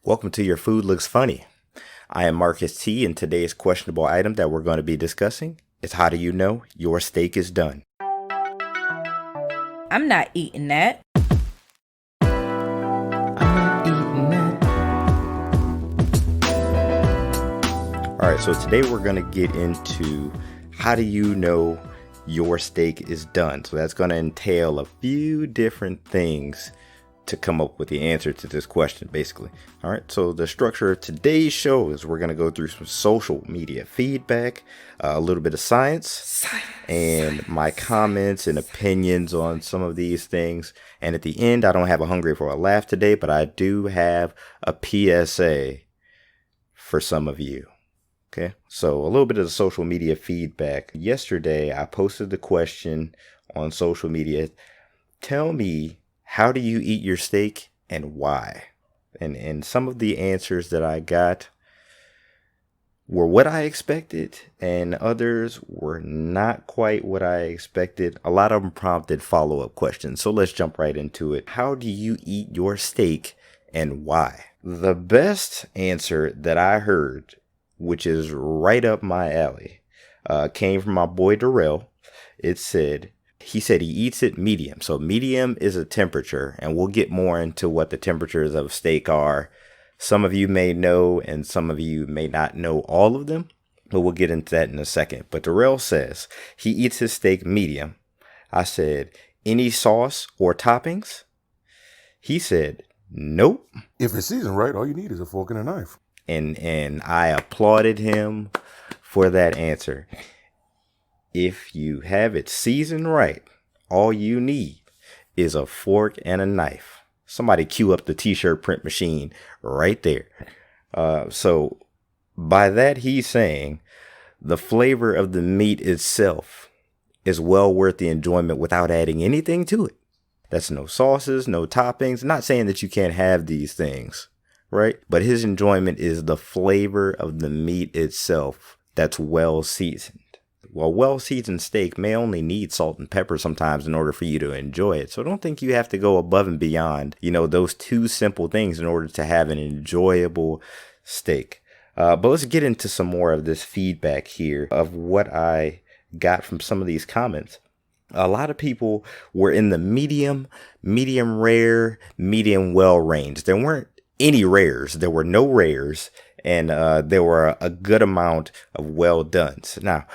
Welcome to Your Food Looks Funny. I am Marcus T, and today's questionable item that we're going to be discussing is how do you know your steak is done? I'm not eating that. All right, so today we're going to get into how do you know your steak is done? So that's going to entail a few different things to come up with the answer to this question, basically. All right, so the structure of today's show is we're going to go through some social media feedback, a little bit of science, and my comments and opinions on some of these things. And at the end, I don't have a hungry for a laugh today, but I do have a PSA for some of you. Okay, so a little bit of the social media feedback. Yesterday, I posted the question on social media, tell me, how do you eat your steak and why? And some of the answers that I got were what I expected, and others were not quite what I expected. A lot of them prompted follow-up questions, so let's jump right into it. How do you eat your steak and why? The best answer that I heard, which is right up my alley, came from my boy Darrell. He said he eats it medium. So medium is a temperature, and we'll get more into what the temperatures of steak are. Some of you may know, and some of you may not know all of them, but we'll get into that in a second. But Darrell says he eats his steak medium. I said, any sauce or toppings? He said, nope. If it's seasoned right, all you need is a fork and a knife. And I applauded him for that answer. If you have it seasoned right, all you need is a fork and a knife. Somebody cue up the t-shirt print machine right there. So by that, he's saying the flavor of the meat itself is well worth the enjoyment without adding anything to it. That's no sauces, no toppings. Not saying that you can't have these things, right? But his enjoyment is the flavor of the meat itself that's well seasoned. Well, well-seasoned steak may only need salt and pepper sometimes in order for you to enjoy it. So don't think you have to go above and beyond, those two simple things in order to have an enjoyable steak. But let's get into some more of this feedback here of what I got from some of these comments. A lot of people were in the medium rare, medium well range. There weren't any rares. There were no rares, and there were a good amount of well dones. Now,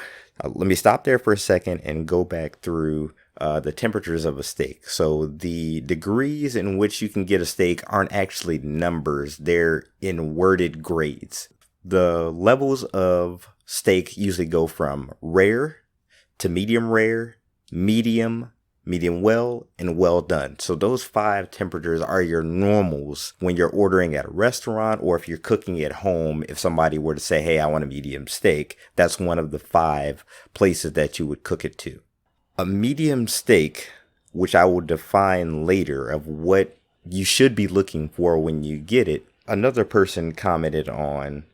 let me stop there for a second and go back through the temperatures of a steak. So the degrees in which you can get a steak aren't actually numbers. They're in worded grades. The levels of steak usually go from rare to medium rare, medium well, and well done. So those 5 temperatures are your normals when you're ordering at a restaurant, or if you're cooking at home. If somebody were to say, hey, I want a medium steak, that's one of the 5 places that you would cook it to. A medium steak, which I will define later of what you should be looking for when you get it. Another person commented on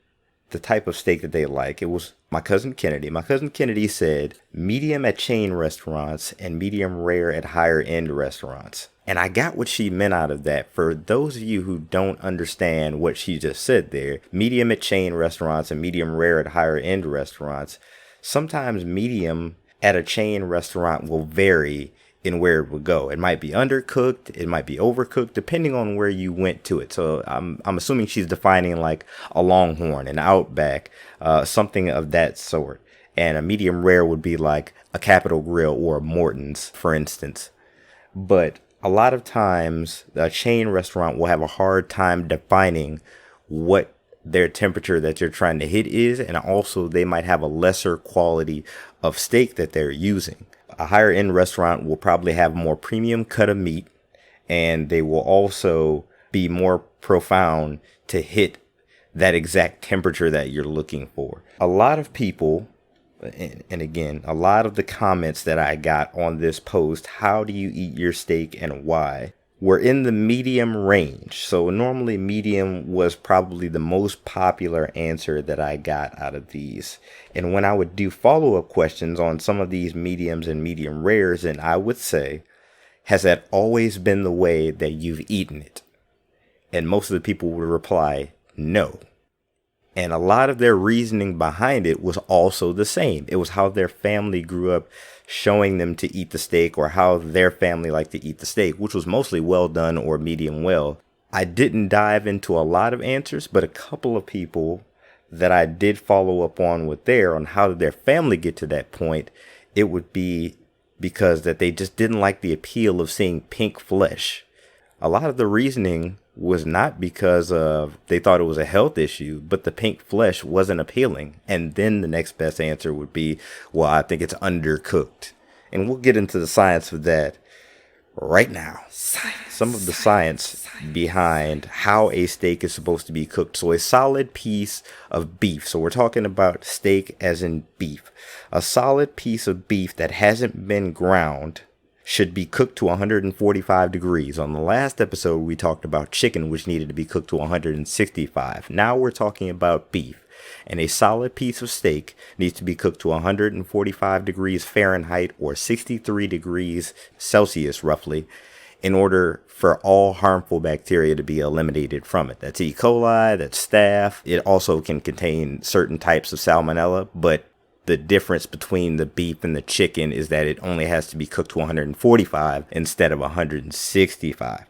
the type of steak that they like. It was my cousin Kennedy. My cousin Kennedy said medium at chain restaurants and medium rare at higher end restaurants. And I got what she meant out of that. For those of you who don't understand what she just said there, medium at chain restaurants and medium rare at higher end restaurants, sometimes medium at a chain restaurant will vary in where it would go. It might be undercooked, it might be overcooked, depending on where you went to it. So I'm assuming she's defining like a Longhorn, an Outback, something of that sort. And a medium rare would be like a Capital Grille or a Morton's, for instance. But a lot of times, a chain restaurant will have a hard time defining what their temperature that you're trying to hit is, and also they might have a lesser quality of steak that they're using. A higher end restaurant will probably have more premium cut of meat, and they will also be more profound to hit that exact temperature that you're looking for. A lot of people, and again, a lot of the comments that I got on this post, how do you eat your steak and why, were in the medium range. So normally medium was probably the most popular answer that I got out of these. And when I would do follow-up questions on some of these mediums and medium rares, and I would say, has that always been the way that you've eaten it? And most of the people would reply no. And a lot of their reasoning behind it was also the same. It was how their family grew up showing them to eat the steak, or how their family liked to eat the steak, which was mostly well done or medium well. I didn't dive into a lot of answers, but a couple of people that I did follow up on how did their family get to that point, it would be because that they just didn't like the appeal of seeing pink flesh. A lot of the reasoning was not because of they thought it was a health issue, but the pink flesh wasn't appealing. And then the next best answer would be, well, I think it's undercooked. And we'll get into the science of that right now. Some of the science behind how a steak is supposed to be cooked. So a solid piece of beef. So we're talking about steak as in beef. A solid piece of beef that hasn't been ground should be cooked to 145 degrees. On the last episode, we talked about chicken, which needed to be cooked to 165. Now we're talking about beef. And a solid piece of steak needs to be cooked to 145 degrees Fahrenheit or 63 degrees Celsius, roughly, in order for all harmful bacteria to be eliminated from it. That's E. coli, that's staph. It also can contain certain types of salmonella, but the difference between the beef and the chicken is that it only has to be cooked to 145 instead of 165.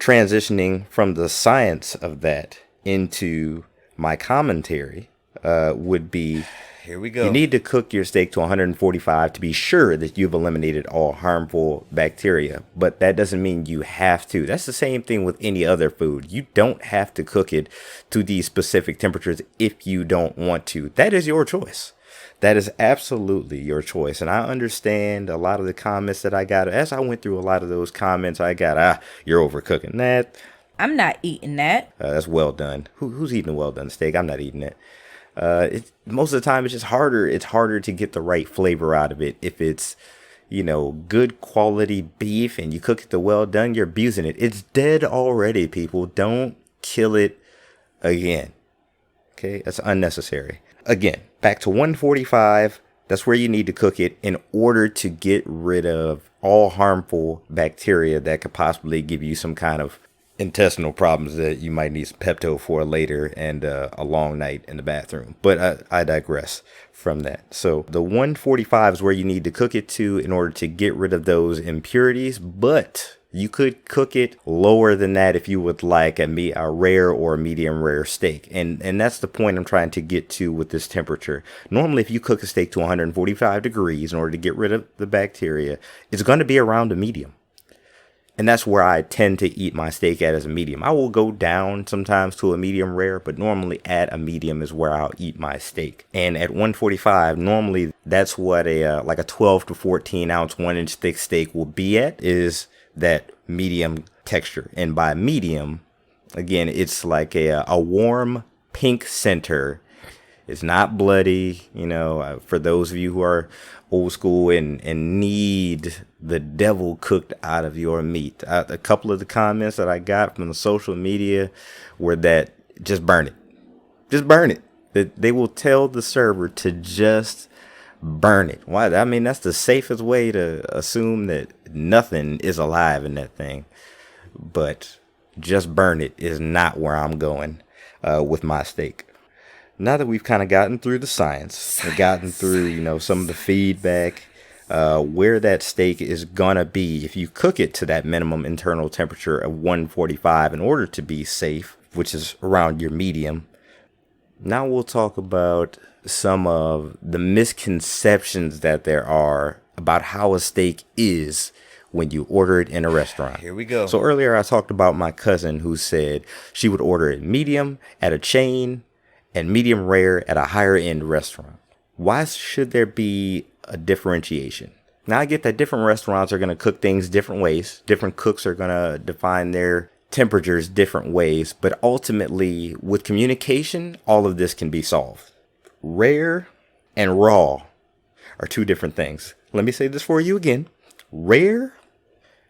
Transitioning from the science of that into my commentary would be, here we go. You need to cook your steak to 145 to be sure that you've eliminated all harmful bacteria, but that doesn't mean you have to. That's the same thing with any other food. You don't have to cook it to these specific temperatures if you don't want to. That is your choice. That is absolutely your choice. And I understand a lot of the comments that I got. As I went through a lot of those comments, I got, you're overcooking that. I'm not eating that. That's well done. Who's eating a well done steak? I'm not eating it. Most of the time it's just harder. It's harder to get the right flavor out of it. If it's, good quality beef and you cook it to well done, you're abusing it. It's dead already, people. Don't kill it again. Okay, that's unnecessary. Again, back to 145. That's where you need to cook it in order to get rid of all harmful bacteria that could possibly give you some kind of intestinal problems that you might need some Pepto for later and a long night in the bathroom. But I digress from that. So the 145 is where you need to cook it to in order to get rid of those impurities. But you could cook it lower than that if you would like a rare or medium rare steak. And that's the point I'm trying to get to with this temperature. Normally, if you cook a steak to 145 degrees in order to get rid of the bacteria, it's going to be around a medium. And that's where I tend to eat my steak at, as a medium. I will go down sometimes to a medium rare, but normally at a medium is where I'll eat my steak. And at 145, normally that's what a 12 to 14 ounce 1-inch thick steak will be at, is that medium texture. And by medium, again, it's like a warm pink center. It's not bloody, for those of you who are old school and need the devil cooked out of your meat. A couple of the comments that I got from the social media were that just burn it. Just burn it. That they will tell the server to just burn it. Why? I mean, that's the safest way to assume that nothing is alive in that thing. But just burn it is not where I'm going with my steak. Now that we've kind of gotten through the science, gotten through, some of the feedback, where that steak is going to be if you cook it to that minimum internal temperature of 145 in order to be safe, which is around your medium. Now we'll talk about some of the misconceptions that there are about how a steak is when you order it in a restaurant. Here we go. So earlier I talked about my cousin who said she would order it medium at a chain and medium rare at a higher end restaurant. Why should there be a differentiation? Now I get that different restaurants are going to cook things different ways. Different cooks are going to define their temperatures different ways. But ultimately, with communication, all of this can be solved. Rare and raw are two different things. Let me say this for you again. Rare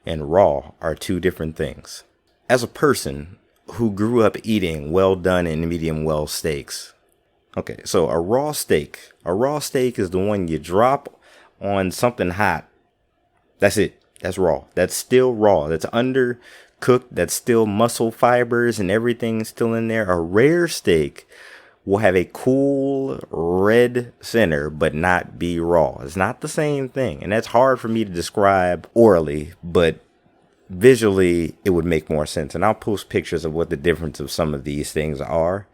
and raw are two different things. As a person who grew up eating well done and medium well steaks. Okay, so a raw steak is the one you drop on something hot. That's it. That's raw. That's still raw. That's undercooked cooked, that's still muscle fibers and everything still in there. A rare steak will have a cool red center but not be raw. It's not the same thing, and that's hard for me to describe orally, but visually it would make more sense. And I'll post pictures of what the difference of some of these things are,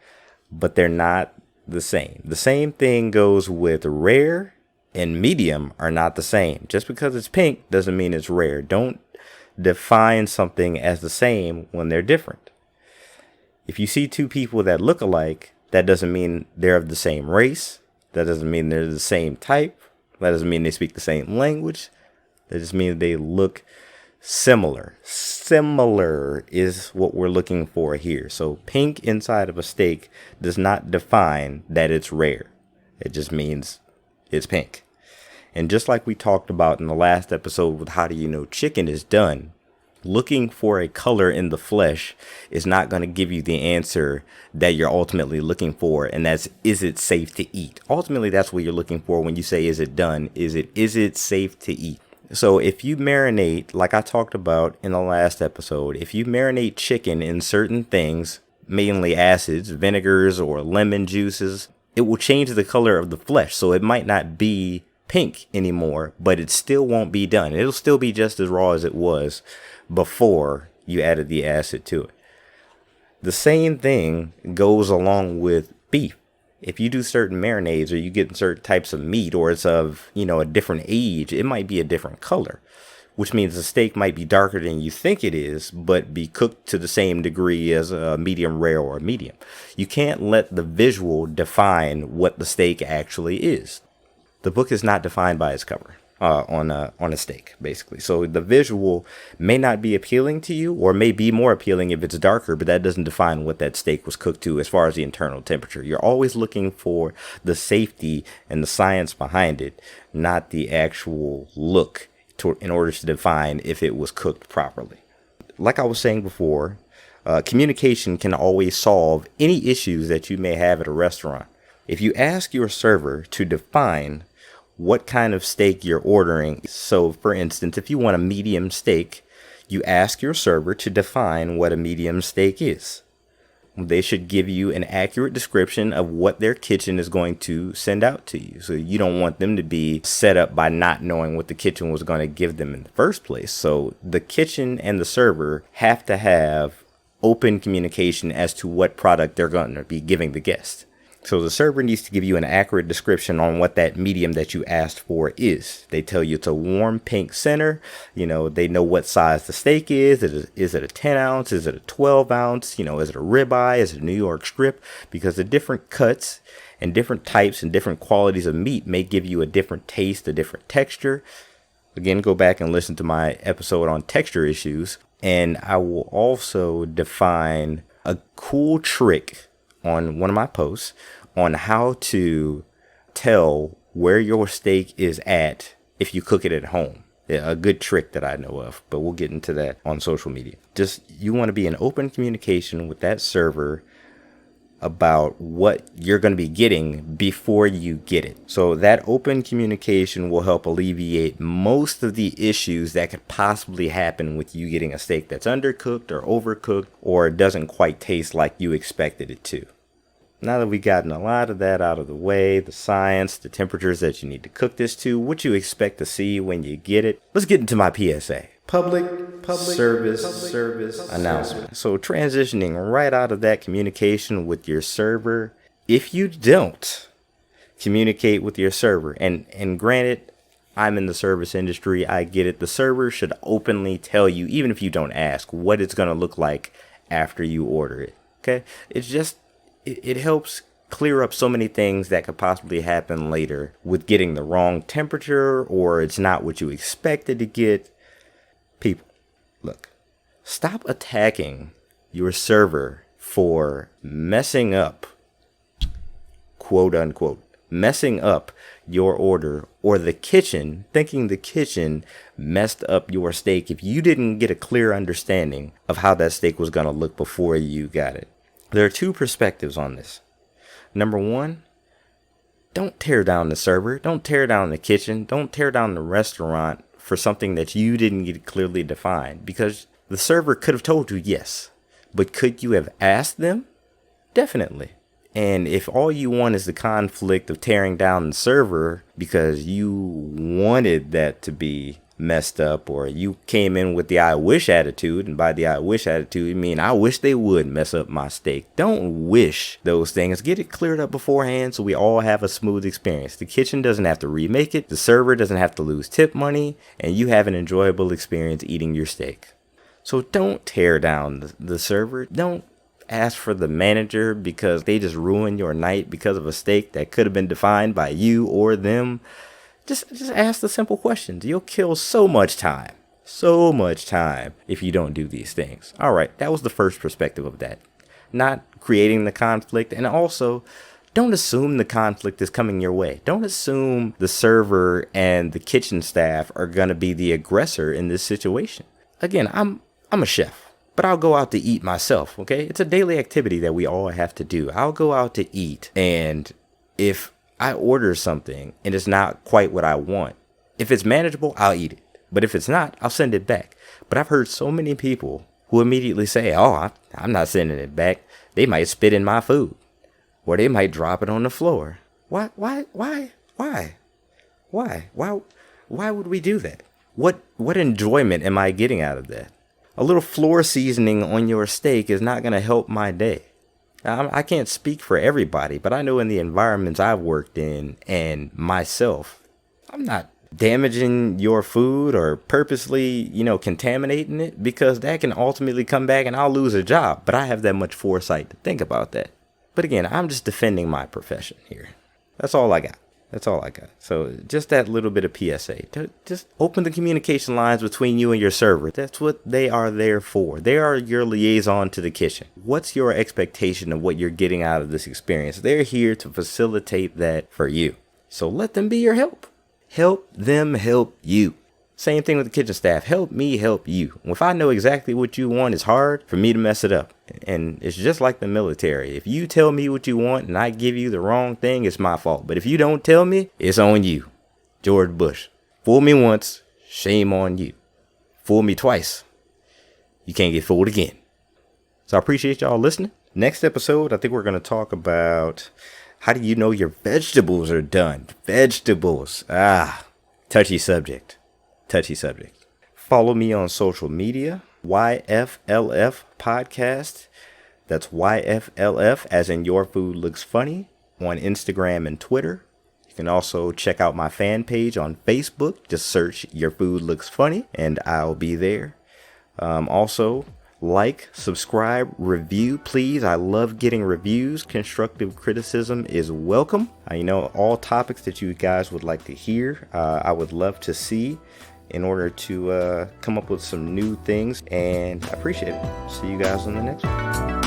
but they're not the same. The same thing goes with rare and medium are not the same. Just because it's pink doesn't mean it's rare. Don't define something as the same when they're different. If you see two people that look alike, that doesn't mean they're of the same race. That doesn't mean they're the same type. That doesn't mean they speak the same language. That just means they look similar. Similar is what we're looking for here. So pink inside of a steak does not define that it's rare. It just means it's pink. And just like we talked about in the last episode with how do you know chicken is done, looking for a color in the flesh is not going to give you the answer that you're ultimately looking for, and that's, is it safe to eat? Ultimately, that's what you're looking for when you say, is it done? Is it safe to eat? So if you marinate, like I talked about in the last episode, if you marinate chicken in certain things, mainly acids, vinegars, or lemon juices, it will change the color of the flesh. So it might not be pink anymore, but it still won't be done. It'll still be just as raw as it was before you added the acid to it. The same thing goes along with beef. If you do certain marinades or you get certain types of meat, or it's of, a different age, it might be a different color, which means the steak might be darker than you think it is, but be cooked to the same degree as a medium rare or a medium. You can't let the visual define what the steak actually is. The book is not defined by its cover on a steak, basically. So the visual may not be appealing to you, or may be more appealing if it's darker, but that doesn't define what that steak was cooked to as far as the internal temperature. You're always looking for the safety and the science behind it, not the actual look, in order to define if it was cooked properly. Like I was saying before, communication can always solve any issues that you may have at a restaurant. If you ask your server to define what kind of steak you're ordering. So for instance, if you want a medium steak, you ask your server to define what a medium steak is. They should give you an accurate description of what their kitchen is going to send out to you. So you don't want them to be set up by not knowing what the kitchen was going to give them in the first place. So the kitchen and the server have to have open communication as to what product they're going to be giving the guest. So the server needs to give you an accurate description on what that medium that you asked for is. They tell you it's a warm pink center. They know what size the steak is. Is it a 10 ounce? Is it a 12 ounce? Is it a ribeye? Is it a New York strip? Because the different cuts and different types and different qualities of meat may give you a different taste, a different texture. Again, go back and listen to my episode on texture issues. And I will also define a cool trick on one of my posts on how to tell where your steak is at if you cook it at home. A good trick that I know of, but we'll get into that on social media. Just, you want to be in open communication with that server about what you're going to be getting before you get it. So that open communication will help alleviate most of the issues that could possibly happen with you getting a steak that's undercooked or overcooked, or doesn't quite taste like you expected it to. Now that we've gotten a lot of that out of the way, the science, the temperatures that you need to cook this to, what you expect to see when you get it, let's get into my PSA. Public service announcement. So transitioning right out of that communication with your server, if you don't communicate with your server, and granted, I'm in the service industry, I get it. The server should openly tell you, even if you don't ask, what it's going to look like after you order it. Okay? It helps clear up so many things that could possibly happen later with getting the wrong temperature, or it's not what you expected to get. People, look, stop attacking your server for messing up, quote unquote, messing up your order, or the kitchen, thinking the kitchen messed up your steak if you didn't get a clear understanding of how that steak was going to look before you got it. There are two perspectives on this. Number one, don't tear down the server. Don't tear down the kitchen. Don't tear down the restaurant for something that you didn't get clearly defined. Because The server could have told you yes, but could you have asked them? Definitely. And if all you want is the conflict of tearing down the server because you wanted that to be messed up, or you came in with the I wish attitude, and by the I wish attitude, you mean I wish they would mess up my steak. Don't wish those things. Get it cleared up beforehand so we all have a smooth experience. The kitchen doesn't have to remake it, the server doesn't have to lose tip money, and you have an enjoyable experience eating your steak. So don't tear down the server. Don't ask for the manager because they just ruined your night because of a steak that could have been defined by you or them. Just ask the simple questions. You'll kill so much time if you don't do these things. All right, that was the first perspective of that. Not creating the conflict, and also don't assume the conflict is coming your way. Don't assume the server and the kitchen staff are going to be the aggressor in this situation. Again, I'm a chef, but I'll go out to eat myself, okay? It's a daily activity that we all have to do. I'll go out to eat, and if I order something and it's not quite what I want, if it's manageable, I'll eat it. But if it's not, I'll send it back. But I've heard so many people who immediately say, oh, I'm not sending it back. They might spit in my food, or they might drop it on the floor. Why would we do that? What enjoyment am I getting out of that? A little floor seasoning on your steak is not going to help my day. I can't speak for everybody, but I know in the environments I've worked in and myself, I'm not damaging your food or purposely, contaminating it, because that can ultimately come back and I'll lose a job. But I have that much foresight to think about that. But again, I'm just defending my profession here. That's all I got. So just that little bit of PSA. Just open the communication lines between you and your server. That's what they are there for. They are your liaison to the kitchen. What's your expectation of what you're getting out of this experience? They're here to facilitate that for you. So let them be your help. Help them help you. Same thing with the kitchen staff. Help me help you. If I know exactly what you want, it's hard for me to mess it up. And it's just like the military. If you tell me what you want and I give you the wrong thing, it's my fault. But if you don't tell me, it's on you. George Bush. Fool me once, shame on you. Fool me twice, you can't get fooled again. So I appreciate y'all listening. Next episode, I think we're going to talk about how do you know your vegetables are done? Vegetables. Touchy subject. Follow me on social media, YFLF Podcast. That's YFLF as in Your Food Looks Funny on Instagram and Twitter. You can also check out my fan page on Facebook. Just search Your Food Looks Funny and I'll be there. Also, like, subscribe, review, please. I love getting reviews. Constructive criticism is welcome. All topics that you guys would like to hear, I would love to see in order to come up with some new things, and I appreciate it. See you guys on the next one.